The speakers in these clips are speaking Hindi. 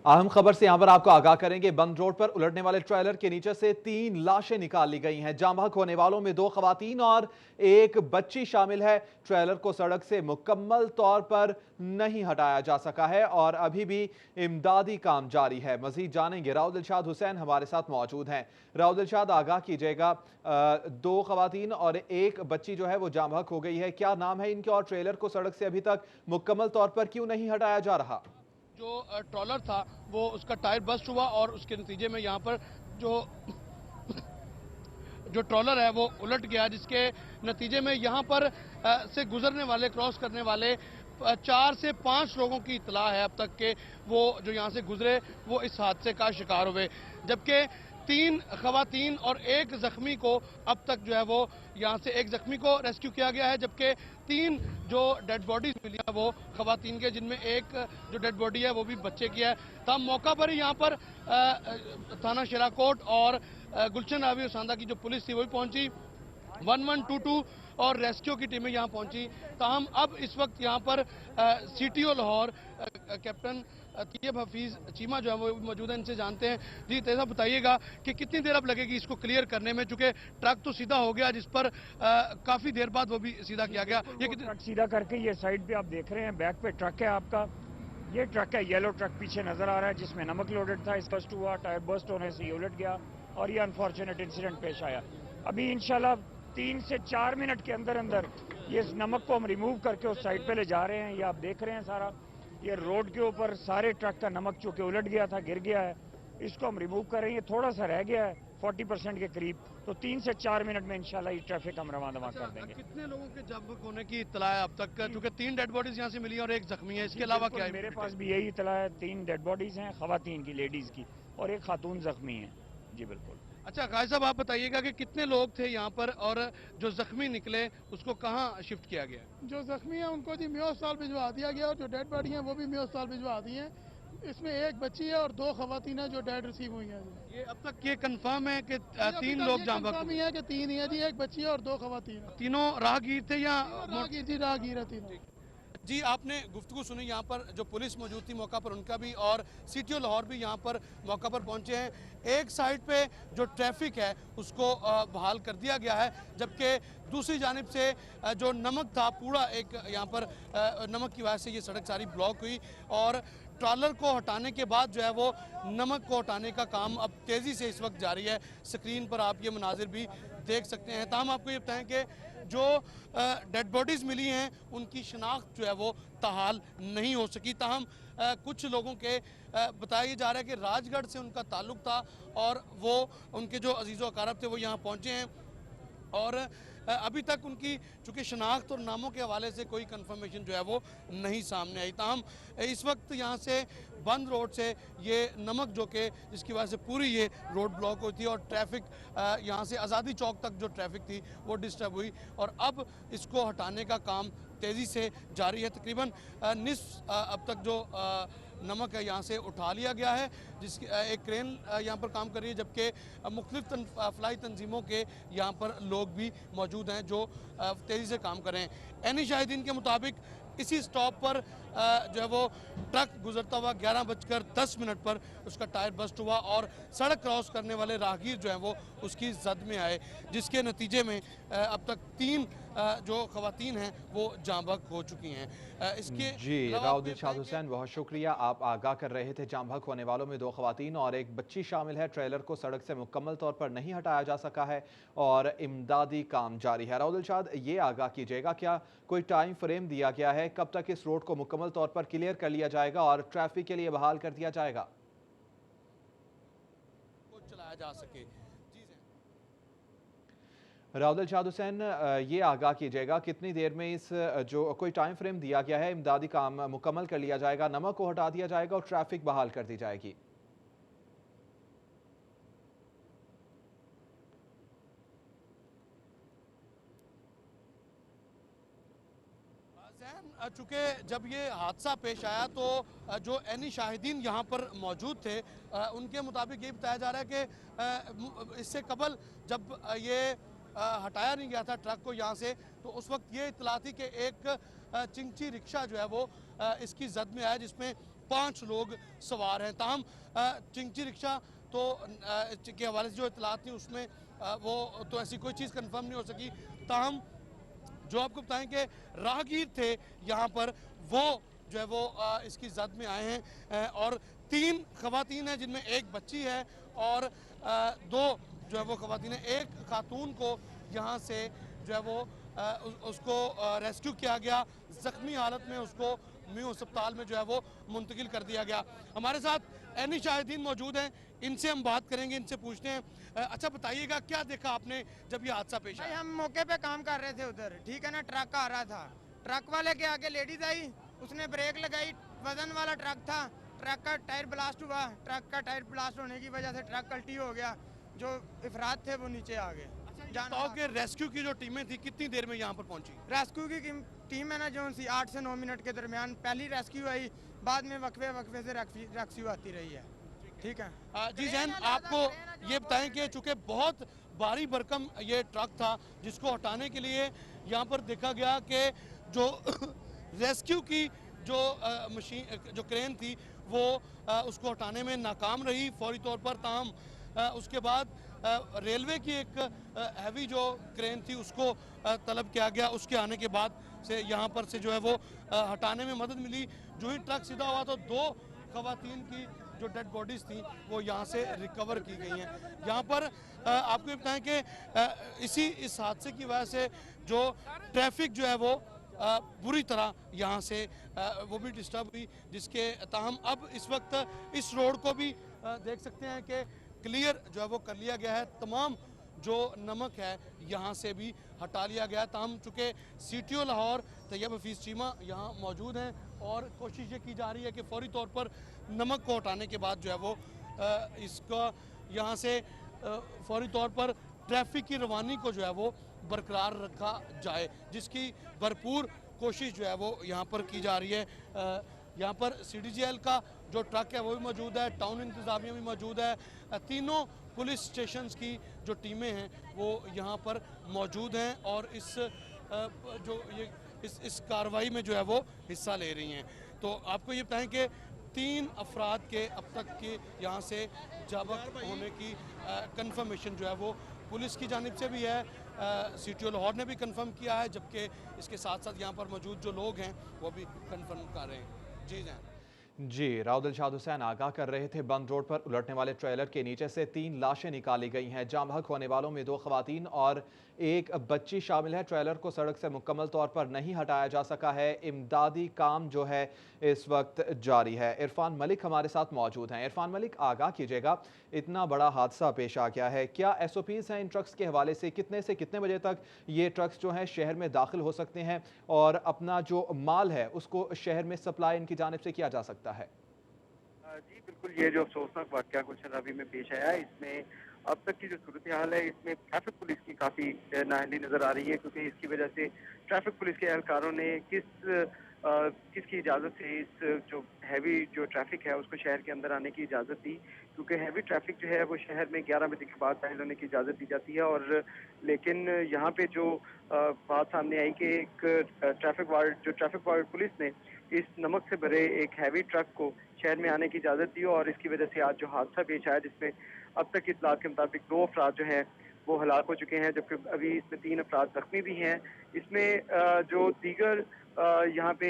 अहम खबर से यहां पर आपको आगाह करेंगे। बंद रोड पर उलटने वाले ट्रेलर के नीचे से 3 लाशें निकाल ली गई हैं। जाम बहक होने वालों में 2 खवातीन और 1 बच्ची शामिल है। ट्रेलर को सड़क से मुकम्मल तौर पर नहीं हटाया जा सका है और अभी भी इमदादी काम जारी है। मजीद जानेंगे, राव दिलशाद हुसैन हमारे साथ मौजूद हैं। राव दिलशाद, आगाह कीजिएगा, 2 खवातीन और 1 बच्ची जो है वो जाम बहक हो गई है, क्या नाम है इनके और ट्रेलर को सड़क से अभी तक मुकम्मल तौर पर क्यों नहीं हटाया जा रहा? जो ट्रॉलर था वो उसका टायर बस्ट हुआ और उसके नतीजे में यहाँ पर जो जो ट्रॉलर है वो उलट गया, जिसके नतीजे में यहाँ पर से गुजरने वाले, क्रॉस करने वाले 4 से 5 लोगों की इतला है अब तक के वो जो यहाँ से गुजरे वो इस हादसे का शिकार हुए, जबकि 3 खवातीन और 1 जख्मी को अब तक जो है वो यहाँ से 1 जख्मी को रेस्क्यू किया गया है, जबकि 3 जो डेड बॉडीज मिली है वो खवातीन के, जिनमें 1 जो डेड बॉडी है वो भी बच्चे की है। तब मौका पर ही यहाँ पर थाना शेराकोट और गुलशन रावी और सांदा की जो पुलिस थी वो भी पहुंची, 1122 और रेस्क्यू की टीमें यहां पहुंची। ताहम अब इस वक्त यहां पर सीटीओ लाहौर कैप्टन तैयब हफीज चीमा जो है वो मौजूद है, इनसे जानते हैं। जी तेजा बताइएगा कि कितनी देर अब लगेगी इसको क्लियर करने में, चूंकि ट्रक तो सीधा हो गया जिस पर काफी देर बाद वो भी सीधा किया गया। ये ट्रक सीधा करके ये साइड पे आप देख रहे हैं, बैक पे ट्रक है आपका, ये ट्रक है, येलो ट्रक पीछे नजर आ रहा है जिसमें नमक लोडेड था, इस बस्ट हुआ, टायर बस्ट होने से ये उलट गया और ये अनफॉर्चुनेट इंसिडेंट पेश आया। अभी इंशाल्लाह 3 से 4 मिनट के अंदर अंदर ये नमक को हम रिमूव करके उस साइड पे ले जा रहे हैं। ये आप देख रहे हैं सारा, ये रोड के ऊपर सारे ट्रक का नमक चूंकि उलट गया था, गिर गया है, इसको हम रिमूव कर रहे हैं। थोड़ा सा रह गया है 40% के करीब, तो 3 से 4 मिनट में इंशाल्लाह ये ट्रैफिक हम रवा दवा कर देंगे। कितने लोगों के जब होने की इतला है अब तक, चूंकि 3 डेड बॉडीज यहाँ से मिली और 1 जख्मी है, इसके अलावा क्या है? मेरे पास भी यही इतला है, 3 डेड बॉडीज हैं, खवातीन की, लेडीज की, और 1 खातून जख्मी है। जी बिल्कुल। अच्छा काजी साहब, आप बताइएगा कि कितने लोग थे यहाँ पर और जो जख्मी निकले उसको कहाँ शिफ्ट किया गया? जो जख्मी है उनको जी म्यों अस्पताल भिजवा दिया गया और जो डेड बॉडी है वो भी म्यों अस्पताल भिजवा दी है। इसमें 1 बच्ची है और 2 खवातीन है जो डेड रिसीव हुई हैं। ये अब तक ये कंफर्म है कि 3 लोग जाम बहक हुए हैं कि 3 ही है जी, 1 बच्ची है और 2 खवातीन। तीनों राहगीर थे या राहगीर जी, राहगीर है तीनों। जी आपने गुफ्तगू सुनी, यहाँ पर जो पुलिस मौजूद थी मौका पर उनका भी, और सीटीओ लाहौर भी यहाँ पर मौका पर पहुंचे हैं। एक साइड पे जो ट्रैफिक है उसको बहाल कर दिया गया है, जबकि दूसरी जानिब से जो नमक था पूरा एक यहाँ पर नमक की वजह से ये सड़क सारी ब्लॉक हुई और ट्रॉलर को हटाने के बाद जो है वो नमक को हटाने का काम अब तेज़ी से इस वक्त जारी है। स्क्रीन पर आप ये मनाजिर भी देख सकते हैं। ताहम आपको ये बताएं कि जो डेड बॉडीज़ मिली हैं उनकी शनाख्त जो है वो ताहाल नहीं हो सकी। ताहम कुछ लोगों के बताया जा रहा है कि राजगढ़ से उनका ताल्लुक़ था और वो उनके जो अजीज़ व अकारब थे वो यहाँ पहुँचे हैं और अभी तक उनकी चूँकि शनाख्त और नामों के हवाले से कोई कंफर्मेशन जो है वो नहीं सामने आई। ताहम इस वक्त यहाँ से बंद रोड से ये नमक जो कि जिसकी वजह से पूरी ये रोड ब्लॉक हुई थी और ट्रैफिक यहाँ से आज़ादी चौक तक जो ट्रैफिक थी वो डिस्टर्ब हुई और अब इसको हटाने का काम तेज़ी से जारी है। तकरीबन निस्फ अब तक जो नमक है यहाँ से उठा लिया गया है, जिसकी एक क्रेन यहाँ पर काम कर रही है, जबकि मुख्तलिफ फ्लाई तंजीमों के यहाँ पर लोग भी मौजूद हैं जो तेज़ी से काम कर रहे हैं। एनी शाहिदीन के मुताबिक इसी स्टॉप पर जो है वो ट्रक गुजरता हुआ 11:10 पर उसका टायर बस्ट हुआ और सड़क क्रॉस करने वाले राहगीर जो है वो उसकी जद में आए, जिसके नतीजे में अब तक 3 जो खवातीन हैं वो जाम बहक हो चुकी हैं। इसके जी राव दिलशाद हुसैन, बहुत शुक्रिया। आप आगाह कर रहे थे। जाम बहक होने वालों में 2 खवातीन और 1 बच्ची शामिल है। ट्रेलर को सड़क से मुकम्मल तौर पर नहीं हटाया जा सका है और इमदादी काम जारी है। राव दिलशाद, ये आगाह कीजिएगा, क्या कोई टाइम फ्रेम दिया गया है कब तक इस रोड को मुकम्मल तौर पर क्लियर कर लिया जाएगा और ट्रैफिक के लिए बहाल कर दिया जाएगा? चलाया जा सके। राव दिलशाद हुसैन, ये आगाह कीजिएगा कितनी देर में इस जो कोई टाइम फ्रेम दिया गया है, इमदादी काम मुकम्मल कर लिया जाएगा, नमक को हटा दिया जाएगा और ट्रैफिक बहाल कर दी जाएगी? चूँकि जब ये हादसा पेश आया तो जो एनी शाहिदीन यहाँ पर मौजूद थे उनके मुताबिक ये बताया जा रहा है कि इससे कबल जब ये हटाया नहीं गया था ट्रक को यहाँ से, तो उस वक्त ये इतला थी कि एक चिंची रिक्शा जो है वो इसकी जद में आया, जिसमें 5 लोग सवार हैं। ताहम चिंची रिक्शा तो के हवाले से जो इतलात थी उसमें वो तो ऐसी कोई चीज़ कंफर्म नहीं हो सकी। ताहम जो आपको बताएं कि राहगीर थे यहाँ पर, वो जो है वो इसकी जद में आए हैं और 3 खवातीन हैं जिनमें एक बच्ची है और 2 जो है वो खवातीन है। एक खातून को यहाँ से जो है वो उसको रेस्क्यू किया गया, जख्मी हालत में उसको म्यू अस्पताल में जो है वो मुंतकिल कर दिया गया। हमारे साथ एनी शाहिदीन मौजूद हैं, इनसे हम बात करेंगे, इनसे पूछते हैं। अच्छा बताइएगा, क्या देखा आपने जब ये हादसा पेश आया? हम मौके पे काम कर रहे थे उधर, ठीक है ना, ट्रक आ रहा था, ट्रक वाले के आगे लेडीज आई, उसने ब्रेक लगाई, वजन वाला ट्रक था, ट्रक का टायर ब्लास्ट हुआ, ट्रक का टायर ब्लास्ट होने की वजह से ट्रक पलटी हो गया, जो अफराद थे वो नीचे आ गए। के रेस्क्यू की जो टीमें थी कितनी देर में यहाँ पर पहुंची? रेस्क्यू की टीम है ना जो सी 8 से 9 मिनट के दरमियान पहली रेस्क्यू आई, बाद में वक्फे से रेस्क्यू आती रही है। ठीक है जी जैन, आपको ये बताएं कि चूंकि बहुत भारी भरकम ये ट्रक था जिसको हटाने के लिए यहाँ पर देखा गया कि जो रेस्क्यू की जो मशीन जो क्रेन थी वो उसको हटाने में नाकाम रही फौरी तौर पर। ताहम उसके बाद रेलवे की एक हैवी जो क्रेन थी उसको तलब किया गया, उसके आने के बाद से यहाँ पर से जो है वो हटाने में मदद मिली। जो ही ट्रक सीधा हुआ तो 2 खवातीन की जो डेड बॉडीज थी वो यहाँ से रिकवर की गई हैं। यहाँ पर आपको ये बताएं कि इस हादसे की वजह से जो ट्रैफिक जो है वो बुरी तरह यहाँ से वो भी डिस्टर्ब हुई, जिसके ताहम अब इस वक्त इस रोड को भी देख सकते हैं कि क्लियर जो है वो कर लिया गया है। तमाम जो नमक है यहाँ से भी हटा लिया गया। ताहम चूँकि CTO लाहौर तैयब हफीज़ चीमा यहाँ मौजूद हैं और कोशिश ये की जा रही है कि फौरी तौर पर नमक को हटाने के बाद जो है वो इसका यहाँ से फौरी तौर पर ट्रैफिक की रवानी को जो है वो बरकरार रखा जाए, जिसकी भरपूर कोशिश जो है वो यहाँ पर की जा रही है। यहाँ पर CDGL का जो ट्रक है वो भी मौजूद है, टाउन इंतजामिया भी मौजूद है, तीनों पुलिस स्टेशंस की जो टीमें हैं वो यहाँ पर मौजूद हैं और इस कार्रवाई में जो है वो हिस्सा ले रही हैं। तो आपको ये बताएं कि 3 अफराद के अब तक के यहाँ से जाबक होने की कंफर्मेशन जो है वो पुलिस की जानिब से भी है, CTO लाहौर ने भी कंफर्म किया है, जबकि इसके साथ साथ यहाँ पर मौजूद जो लोग हैं वो भी कंफर्म कर रहे हैं। जी जैन जी, राव दिलशाद हुसैन आगाह कर रहे थे। बंद रोड पर उलटने वाले ट्रेलर के नीचे से 3 लाशें निकाली गई हैं। जाम बहक होने वालों में 2 खवातीन और एक बच्ची शामिल है। ट्रेलर को सड़क से मुकम्मल तौर पर नहीं हटाया जा सका है। इमदादी काम जो है इस वक्त जारी है। इरफान मलिक हमारे साथ मौजूद हैं। इरफान मलिक, आगाह कीजिएगा, इतना बड़ा हादसा पेश आ गया है, क्या SOPs हैं इन ट्रक्स के हवाले से? कितने बजे तक ये ट्रक्स जो हैं शहर में दाखिल हो सकते हैं और अपना जो माल है उसको शहर में सप्लाई इनकी जानिब से किया जा सकता है? जी बिल्कुल, ये जो अफसोसनाक वाक़या गुलशन रवी में पेश आया है, इसमें अब तक की जो सूरत हाल है इसमें ट्रैफिक पुलिस की काफ़ी नाअहली नज़र आ रही है, क्योंकि इसकी वजह से ट्रैफिक पुलिस के एहलकारों ने किसकी इजाज़त से इस जो हैवी जो ट्रैफिक है उसको शहर के अंदर आने की इजाज़त दी, क्योंकि हैवी ट्रैफिक जो है वो शहर में 11 बजे के बाद दाखिल होने की इजाज़त दी जाती है। और लेकिन यहाँ पे जो बात सामने आई कि एक ट्रैफिक वार्ड पुलिस ने इस नमक से भरे एक हैवी ट्रक को शहर में आने की इजाज़त दी और इसकी वजह से आज जो हादसा पेश आया, जिसमें अब तक इत्तलात के मुताबिक 2 अफराद जो हैं वो हलाक हो चुके हैं, जबकि अभी इसमें 3 अफराद जख्मी भी हैं। इसमें जो दीगर यहाँ पे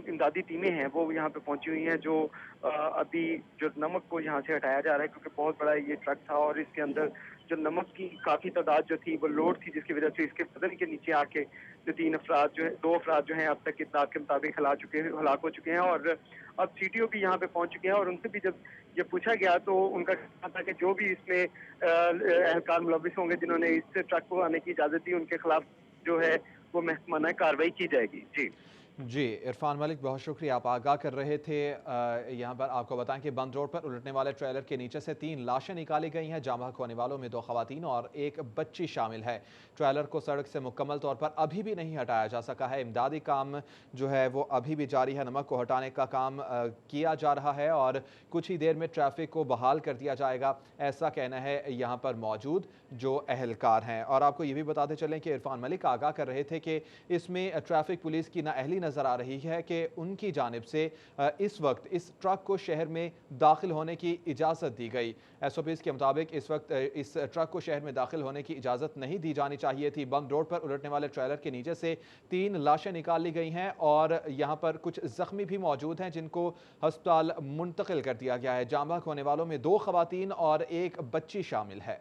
इमदादी टीमें हैं वो यहाँ पे पहुंची हुई हैं, जो अभी जो नमक को यहाँ से हटाया जा रहा है, क्योंकि बहुत बड़ा ये ट्रक था और इसके अंदर जो नमक की काफ़ी तादाद जो थी वो लोड थी, जिसकी वजह से इसके बदन के नीचे आके जो 2 अफराद जो हैं अब तक इत्तलात के मुताबिक हलाक हो चुके हैं। और अब CTO भी यहाँ पे पहुंच चुके हैं और उनसे भी जब ये पूछा गया तो उनका कहना था कि जो भी इसमें एहलकार मुलविस होंगे जिन्होंने इस ट्रक को आने की इजाज़त दी, उनके खिलाफ जो है वो महकमाना कार्रवाई की जाएगी। जी इरफान मलिक, बहुत शुक्रिया, आप आगाह कर रहे थे। यहाँ पर आपको बताएं कि बंद रोड पर उलटने वाले ट्रेलर के नीचे से 3 लाशें निकाली गई हैं। जाम बहक होने वालों में 2 खवातीन और एक बच्ची शामिल है। ट्रेलर को सड़क से मुकम्मल तौर पर अभी भी नहीं हटाया जा सका है। इमदादी काम जो है वो अभी भी जारी है। नमक को हटाने का काम किया जा रहा है और कुछ ही देर में ट्रैफिक को बहाल कर दिया जाएगा, ऐसा कहना है यहाँ पर मौजूद जो अहलकार हैं। और आपको ये भी बताते चलें कि इरफान मलिक आगाह कर रहे थे कि इसमें ट्रैफिक पुलिस की नाअहली नजर आ रही है कि उनकी जानिब से इस वक्त इस ट्रक को शहर में दाखिल होने की इजाज़त दी गई। SOPs के मुताबिक इस वक्त इस ट्रक को शहर में दाखिल होने की इजाज़त नहीं दी जानी चाहिए थी। बंद रोड पर उलटने वाले ट्रेलर के नीचे से 3 लाशें निकाल ली गई हैं और यहाँ पर कुछ जख्मी भी मौजूद हैं जिनको अस्पताल मुंतकिल कर दिया गया है। जाम बहक होने वालों में 2 खवातीन और 1 बच्ची शामिल है।